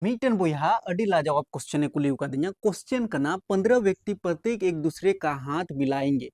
Meitan बोया अड़ी लाजवाब क्वेश्चन कुली क्वेश्चन कना 15 व्यक्ति प्रत्येक एक दूसरे का हाथ मिलाएंगे।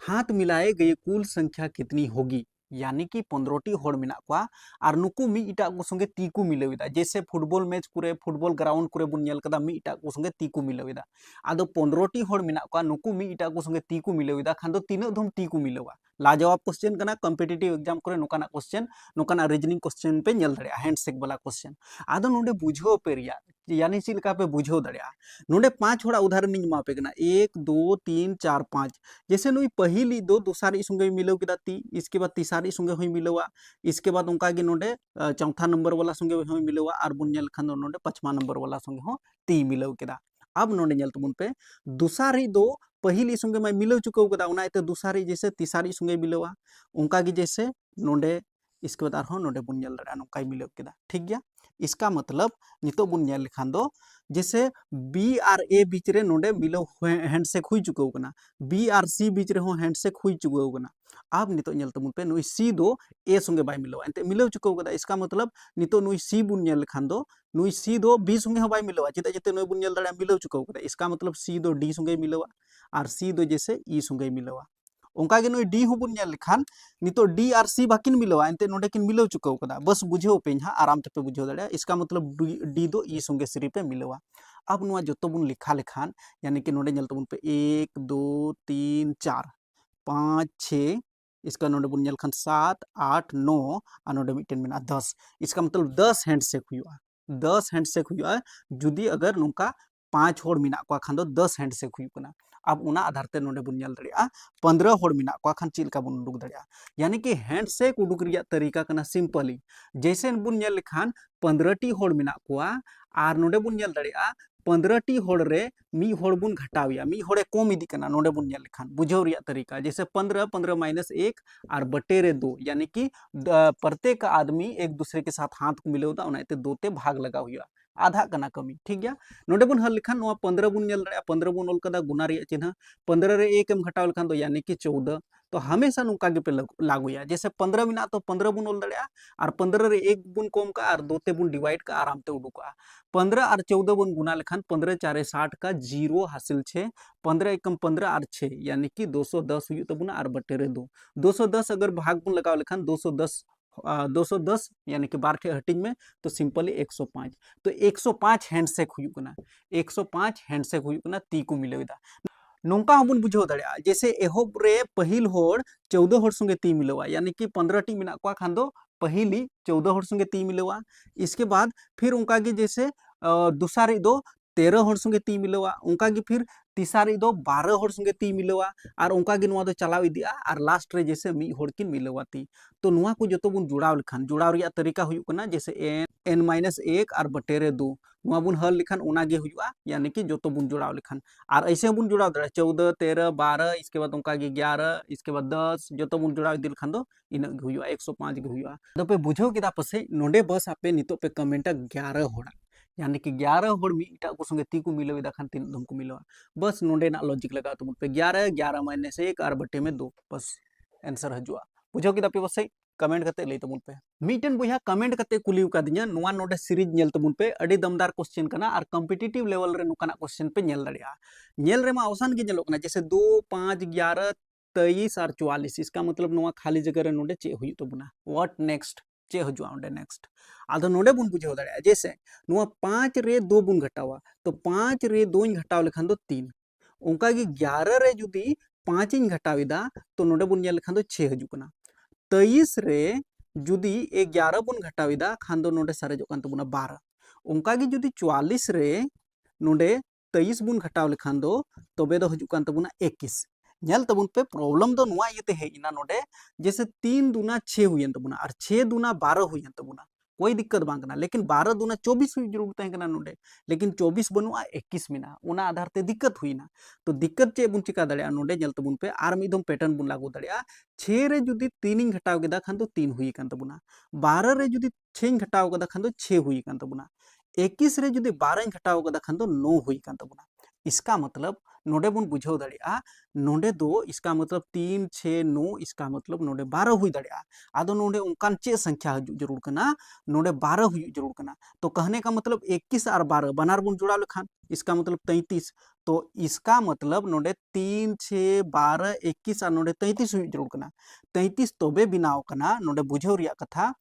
हाथ मिलाए गए कुल संख्या कितनी होगी। यानी कि 15टी होड़ मेना कोआ और नुकु मी इटा को संगे ती को मिलाविदा। जैसे फुटबॉल मैच कुरे फुटबॉल ग्राउंड कुरे बुन नेल कदा मी इटा को संगे ती को मिलाविदा। आदो 15टी होड़ मेना कोआ नुकु मी इटा को संगे ती को मिलाविदा खान दो तीनों धम ती को मिलावा। लाजवाब क्वेश्चन कना कॉम्पिटिटिव एग्जाम करे नोकाना क्वेश्चन नोकाना रीजनिंग क्वेश्चन पे नेल दड़िया हैंडशेक वाला क्वेश्चन। आदो नोडे बुझो पे रिया यानी चिलका पे बुझो दड़िया। नोडे 5 होड़ा उदाहरण निज मापे कना 1 2 3 4 5। जैसे नुई पहली दो दूसरी संगे मिलव केदा ती, इसके बाद तीसरी संगे हुई मिलवा, इसके बाद उनका गे नोडे चौथा नंबर वाला संगे हुई मिलवा और बुन नेल खान नोडे 5वां नंबर वाला संगे हो ती मिलव केदा। अब नोडे नेल तबुन पे दूसरी दो पहली संगे मैं मिलव चुकाव केदा उना इते दूसरी जैसे तीसरी संगे मिलवा उनका गे जैसे नोडे इसके बाद आरहो नोडे बुन नेल दड़ा नोकाई मिलव केदा। ठीक गया। इसका मतलब नितो बुन नेल लेखान दो जैसे बी और ए बीच रे नोडे मिलव हैंडशेक हुई चुकाव कना, बी और सी बीच रे हो हैंडशेक हुई चुकाव कना। अब नितो नेल तबुन पे नुई सी दो ए संगे बाय मिलवा एंते मिलव चुकाव कदा। इसका मतलब नितो नुई सी बुन नेल लेखान दो नुई सी दो बी संगे हो बाय मिलवा चेदा जते नुई बुन नेल दड़ा मिलव चुकाव कदा। इसका मतलब सी दो डी संगे मिलवा और सी दो जैसे ई संगे मिलवा। उनका गे नुई डी होबुन नेल लेखान नितो डी और सी बाकिन मिलवा एंते नोडे किन मिलव चुकाव कदा। बस बुझेव पे हा आराम ते पे बुझेव दड़ा। इसका मतलब डी दो ई संगे श्री पे मिलवा। अब नुआ जोतो बुन लिखा लेखान यानी कि नोडे नेल तबुन पे 1 2 3 4 5 6 इसका नोडे बुन नेल खान 7 8 9 और नोडे मिटेन मेना 10। इसका मतलब 10 हैंडशेक हुआ, 10 हैंडशेक हुआ जुदी अगर नुका 5 होड़ मेना को खान दो 10 हैंडशेक हुआ। अब उना आधार ते नोडे बुन नेल दड़िया 15 होड़ मेना को खान चिलका बुन उडुक दड़िया। यानी कि हैंडशेक उडुक रिया तरीका कना सिंपली जैसे बुन नेल लेखान 15टी होड़ मेना कोआ और नोडे बुन नेल दड़िया 15टी होड़ रे मी होड़ बुन घटाविया मी होड़े कम इदी कना नोडे बुन नेल लेखान बुझेव रिया तरीका जैसे 15 15 माइनस 1 और बटे रे 2 यानी कि प्रत्येक आदमी एक दूसरे के साथ हाथ को मिलेवदा उनाते 2 ते भाग लगा हुआ आधा कना कमी। ठीक गया। नोडे बुन हल लेखान 15 बुन नेल दड़िया 15 बुन ओल कदा गुना रिया चिन्ह 15 रे 1 एम घटाव लेखान दो यानी कि 14। तो हमेशा नुका गे पे लागुया जैसे 15 मिना तो 15 बुन ओल दड़िया और 15 रे 1 बुन कम का और 2 ते बुन डिवाइड का आराम ते उडुका। 15 और 14 बन गुना लेखान 15 4 60 का जीरो हासिल 6 15 एकम 15 और 6 यानी कि 210 हुई तबुना और बटे रे 2 210 अगर भाग बुन लगाव लेखान 210 210 यानी कि 12 हटिंग में तो सिंपली 105। तो 105 हैंडशेक हुई कना 105 हैंडशेक हुई कना ती को मिलवेदा। नोंका हबुन बुझो दड़िया जैसे एहोब रे पहिल होड़ 14 होड़ संगे ती मिलवा यानी कि 15 टी मेना को खान दो पहली 14 होड़ संगे ती मिलवा। इसके बाद फिर उनका की जैसे दूसरी दो 13 होड़ संगे ती मिलवा उनका की फिर तीसरी दो 12 होड़ संगे ती मिलवा और उनका की नुआ दो चलाव इदिया और लास्ट रे जैसे मी होड़ किन मिलवा ती। तो नुआ को जतो बुन जुड़ाव लेखान जुड़ाव रिया तरीका हुई कना जैसे n माइनस 1 और बटे रे 2 नुआ बुन हल लेखान उनागे हुआ यानी कि जतो बुन जुड़ाव लेखान और ऐसे बुन जुड़ाव दड़ा 14 13 12 इसके बाद उनका 11 इसके बाद 10 जो तो बुन जुड़ाव दिल खान दो इन 105 के हुआ। तो पे बुझो केदा पसे नोडे बस आपे नितो पे कमेंट 11 होड़ा यानी कि 11 होड़ मी इटा को संगे ती को मिलवे दा खान 3 धम को मिलवा। बस नोडे ना लॉजिक लगा तो पे 11 11 माइनस 1 और बटे में 2 बस आंसर हजुआ। बुझो केदा पे बस कमेंट करते लई तमुन पे मीटन बुया कमेंट करते कुलिव का दिया नुआ नोडे सीरीज नेल तमुन पे अड़ी दमदार क्वेश्चन कना और कॉम्पिटिटिव लेवल रे नुकाना क्वेश्चन पे नेल दड़िया। नेल रे मा अवसान के नेलो कना जैसे 2 5 11 23 और 44 इसका मतलब नुआ खाली जगह रे नोडे चे हुई तबुना व्हाट नेक्स्ट चे हजुआ ओंडे नेक्स्ट। आदो नोडे बुन बुझेव दड़िया जैसे नुआ 5 रे 2 बुन घटावा तो 5 रे 2 घटाव लेखान दो 3 उनका की 11 रे जुदी 5 इन घटाविदा तो नोडे बुन नेल लेखान दो 6 हजु कना। 23 रे जुदी 11 बुन घटाविदा खान दो नोडे सारे जोकान तबुना 12 उनका की जुदी 44 रे नोडे 23 बुन घटाव लेखान दो तबे दो हजु कान तबुना 21। नेल तबुन पे प्रॉब्लम दो नुआ इते हेइना नोडे जैसे 3 दूना 6 हुयन तबुना और 6 दूना 12 हुयन तबुना कोई दिक्कत बांग कना लेकिन 12 दूना 24 हुई जरूर तहे कना नोडे लेकिन 24 बनुआ 21 मिना उना आधार ते दिक्कत हुईना। तो दिक्कत चे बुन चिका दड़िया नोडे नेल तबुन पे आर मिदम पैटर्न बुन लागू दड़िया 6 रे जुदी 3 इन घटाव केदा खान दो 3 हुई कान तबुना 12 रे जुदी 6 इन घटाव केदा खान दो 6 हुई कान तबुना 21 रे जुदी 12 इन घटाव केदा खान दो 9 हुई कान तबुना। इसका मतलब नोडे बुन बुझाव दाड़िया नोडे दो इसका मतलब 3 6 9 इसका मतलब नोडे 12 हुई दाड़िया आदो नोडे उनकान चे संख्या हजू जरूर कना नोडे 12 हुई जरूर कना। तो कहने का मतलब 21 और 12 बनार बुन जुड़ा लेखान इसका मतलब 33। तो इसका मतलब नोडे 3 6 12 21 और नोडे 33 हुई जरूर कना 33 तोबे बिनाव कना नोडे बुझाव रिया कथा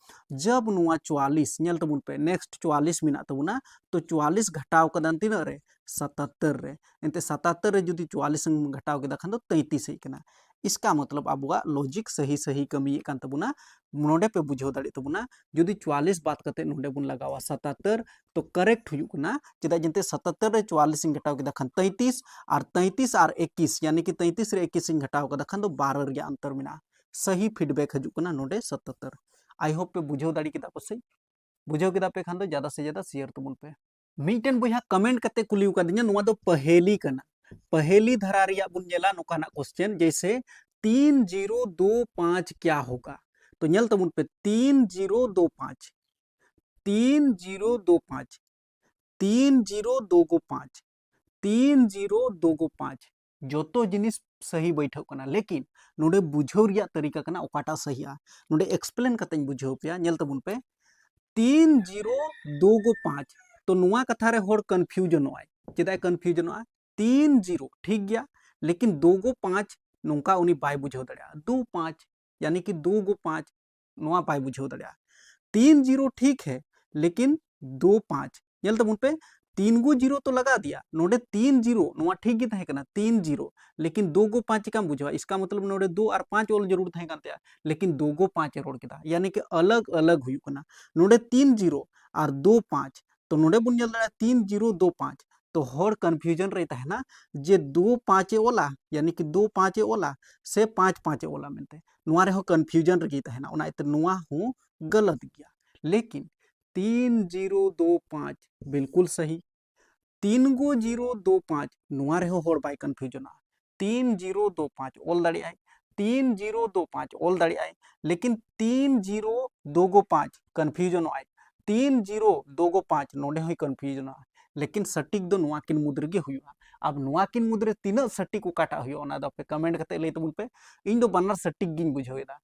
जब नुआ 44 नेल तबुन पे नेक्स्ट 44 मिना तबुना तो 44 घटाव कदान तीना रे 77 रे एंते 77 रे जुदी 44 घटाव केदा खान तो 33 ही कना। इसका मतलब अबुआ लॉजिक सही सही कमी कान तबुना नोडे पे बुझाव दाड़ी तबुना जुदी 44 बात करते नोडे बुन लगावा 77 तो करेक्ट हुई कना चेदा जंते 77 रे 44 घटाव केदा खान 33 और 33 और 21 यानी कि 33 रे 21 घटाव केदा खान तो 12 रे अंतर मिना सही फीडबैक हजू कना नोडे 77। आई होप पे बुझाव दाड़ी केदा पसे बुझाव केदा पे खान तो ज्यादा से ज्यादा शेयर तबुन पे मीटन बुया कमेंट करते कुली उकादिया नुआ दो पहेली कना पहेली धरा रिया बुन नेला नोकाना क्वेश्चन जैसे 3025 क्या होगा तो नेल तबुन पे 3025 3025 3025 3025 जोतो जिनिस सही बैठो कना लेकिन नोडे बुझाव रिया तरीका कना ओकाटा सही आ नोडे एक्सप्लेन करते बुझाव पे नेल तबुन पे 3025 तो नुआ कथा रे होड़ कन्फ्यूजन आए चेदा कन्फ्यूजन 30 ठीक गया लेकिन 2 5 नोंका उनी बाय बुझाव दड़िया 2 5 यानी कि 2 5 नुआ बाय बुझाव दड़िया 30 ठीक है लेकिन 2 5 नेल तबुन पे 3 0 तो लगा दिया नोडे 30 नुआ ठीक गी तहे कना 30 लेकिन 2 5 का बुझवा इसका मतलब नोडे 2 और 5 ओल जरूर तहे कानते लेकिन 2 5 रोड केदा यानी कि अलग अलग हुई कना नोडे 30 और 2 5 तो नोडे बुन नेल दड़ा 3025 तो हर कन्फ्यूजन रही है ना जे 2 5 ओला यानी कि 2 5 ओला से 5 5 ओला मेनते नुआ रे हो कन्फ्यूजन रही है ना उना इते नुआ हो गलत गया लेकिन 3025 बिल्कुल सही 3025 नुआ रे हो हर बाय कन्फ्यूजन 3025 ओल दाड़ियाय 3025 ओल दाड़ियाय लेकिन 3025 कन्फ्यूजन आय 3025 नोडे होय कन्फ्यूजन लेकिन सटीक दो नुआ किन मुद्रे गे हुआ अब नुआ किन मुद्रे तीना सटीक काटा हुआ ओना दो पे कमेंट करते लई तबुन पे इन दो बनार सटीक गिन बुझावेदा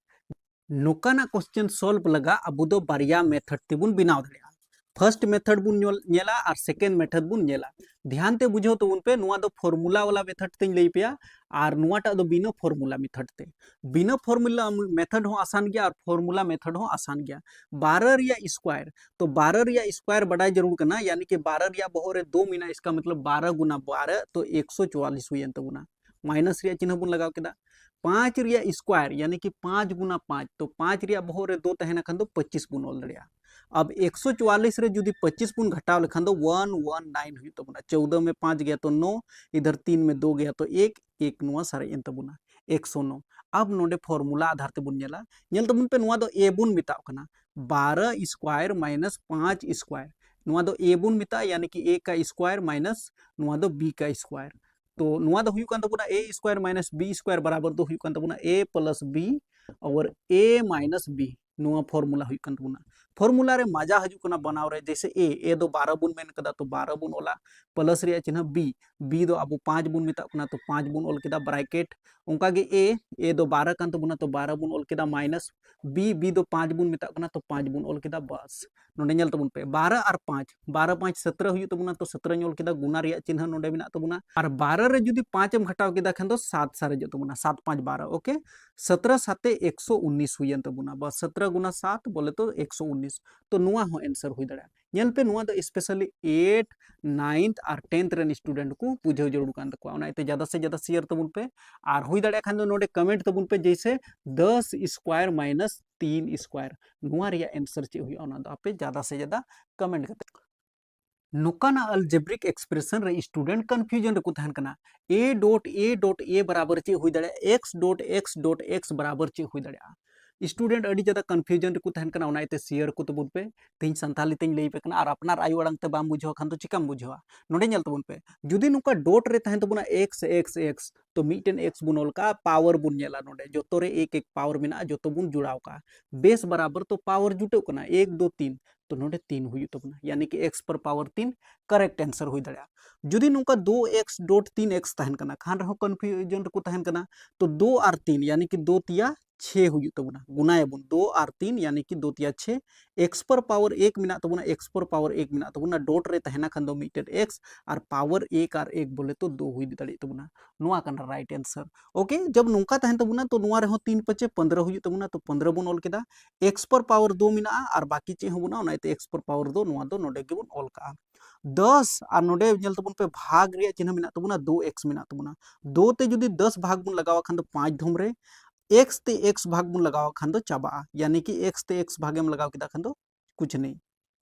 नोकाना क्वेश्चन सॉल्व लगा अब दो बारिया मेथड तेबुन बिनाव दाड़िया फर्स्ट मेथड बुन नेला और सेकेंड मेथड बुन नेला ध्यान ते बुझो तो उन पे नुआ दो फॉर्मूला वाला मेथड तें लई पेया और नुआटा दो बिना फॉर्मूला मेथड ते बिना फॉर्मूला मेथड हो आसान गया और फॉर्मूला मेथड हो आसान गया 12 रिया स्क्वायर तो 12 रिया स्क्वायर बड़ा जरूर करना यानी कि 12 रिया बहोरे 2 मीना इसका मतलब 12 गुना 12 तो 144 हुई अंत गुना माइनस रिया चिन्ह बुन लगाव केदा 5 रिया स्क्वायर यानी कि 5 गुना 5 तो 5 रिया बहोरे 2 तहना खान दो 25 बुन ओल दड़िया अब 144 रे जुदी 25 बुन घटाव लेखान दो 119 हुई तबुना 14 में 5 गया तो 9 इधर 3 में 2 गया तो 1 1 नुआ सारे इन तबुना 109 अब नोडे फॉर्मूला आधार ते बुन नेला नेल तबुन पे नुआ दो ए बुन मिताव कना 12 स्क्वायर माइनस 5 स्क्वायर नुआ दो ए बुन मिता यानी कि ए का स्क्वायर माइनस नुआ दो बी का स्क्वायर तो नुआ दो हुई कान तबुना ए स्क्वायर माइनस बी स्क्वायर बराबर दो हुई कान तबुना ए प्लस बी और ए माइनस बी नुआ फॉर्मूला हुई कान तबुना फॉर्मूला रे मजा हजू कना बनाव रे जैसे ए दो 12 बुन मेन कदा तो 12 बुन ओला प्लस रे चिन्ह बी दो अब 5 बुन मिता कना तो 5 बुन ओल केदा ब्रैकेट उनका गे ए दो 12 कान तबुना तो 12 बुन ओल केदा माइनस बी दो 5 बुन मिता कना तो 5 बुन ओल केदा बस नोडे नेल तबुन पे 12 और 5 12 5 17 हुई तबुना तो 17 ओल केदा गुना रे चिन्ह नोडे मिना तबुना और 12 रे जुदी 5 एम घटाव केदा खान तो 7 सारे जो तबुना 7 5 12 ओके 17 7 119 हुई तबुना बस 17 गुना 7 बोले तो 119 तो नुआ हो आंसर हुई दड़ा नेल पे नुआ दो स्पेशली 8 9th और 10th रेन स्टूडेंट को बुझाव जरूर कान तकवा ओना इते ज्यादा से ज्यादा शेयर तबुन पे और हुई दड़ा खान दो नोडे कमेंट तबुन पे जैसे 10 स्क्वायर माइनस 3 स्क्वायर नुआ रिया आंसर चे हुई ओना दो आपे ज्यादा से ज्यादा कमेंट करते नोकाना अलजेब्रिक एक्सप्रेशन रे स्टूडेंट कन्फ्यूजन रे को तहन कना a डॉट a बराबर चे हुई दड़ा x डॉट x बराबर चे हुई दड़ा स्टूडेंट अड़ी ज़्यादा कन्फ्यूजन को तहन कना उनाइते शेयर को तबुन पे तीन संताली तीन लई पे कना और अपनार आयु अड़ंग ते बाम बुझाव खान तो चिकाम बुझावा नोडे नेल तबुन पे जुदी नुका डॉट रे तहन तबुना x x x तो मीटेन x बुन ओलका पावर बुन नेला नोडे जोतो रे एक एक पावर मेना जोतो बुन जुड़ाव का बेस बराबर तो पावर जुटे कना 1 2 3 तो नोडे 3 हुई तबुना यानी कि x पर पावर 3 करेक्ट आंसर हुई दड़ा जुदी नुका 2x डॉट 3x तहन कना खान रहो कन्फ्यूजन को तहन कना तो 2 और 3 यानी कि 2 तिया 6 हुई तबुना गुनाए बुन 2 और 3 यानी कि 2 तिया 6 x पर पावर 1 मिना तबुना x पर पावर 1 मिना तबुना डॉट रे तहना खान दो मीटर x और पावर 1 और 1 बोले तो 2 हुई दड़ी तबुना नुआ कना राइट आंसर ओके जब नुका तहन तबुना तो नुआ रहो 3 5 15 हुई तबुना तो 15 बुन ऑल केदा x पर पावर 2 मिना और बाकी चे होबुना उनाइते x पर पावर 2 नुआ दो नोडे गेबुन ऑल का 10 और नोडे नेल तबुन पे भाग रे चिन्ह मिना तबुना 2x मिना तबुना 2 ते जुदी 10 भाग बुन लगावा खान तो 5 धुम रे x ते x भाग बुन लगावा खान दो चाबा यानी कि x ते x भागे में लगाव किदा खान दो कुछ नहीं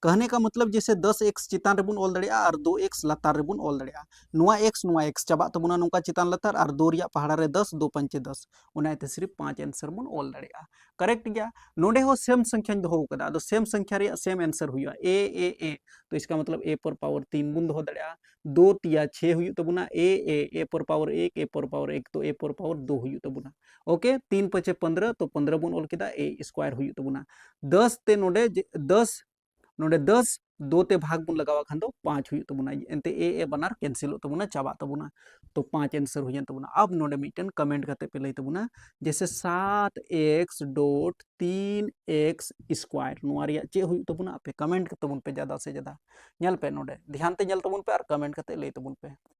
कहने का मतलब जैसे 10x चितान रे बुन ऑल दड़िया और 2x लतार रे बुन ऑल दड़िया नुआ x चाबा तबुना नुका चितान लतार और 2 रिया पहाड़ा रे 10 2 पंचे 10 उनाइते सिर्फ 5 आंसर बुन ऑल दड़िया करेक्ट गया नोडे हो सेम संख्या दो कदा तो सेम संख्या रे सेम आंसर हुआ ए तो इसका मतलब a पर पावर 3 बुन दो दड़िया 2 तिया 6 हुई तबुना a पर पावर 1 a पर पावर 1 तो a पर पावर 2 हुई तबुना ओके 3 5 15 तो 15 बुन ऑल केदा a स्क्वायर हुई तबुना 10 ते नोडे 10 नोडे 10 2 ते भाग बुन लगावा खान दो 5 हुई तबुना एनते ए बनार कैंसिल तबुना चाबा तबुना तो 5 आंसर हुई तबुना अब नोडे मीटन कमेंट करते पे लई तबुना जैसे 7x डॉट 3x स्क्वायर नुआ रिया चे हुई तबुना पे कमेंट तबुन पे ज्यादा से ज्यादा नेल पे नोडे ध्यान ते नेल तबुन पे और कमेंट करते लई तबुन पे।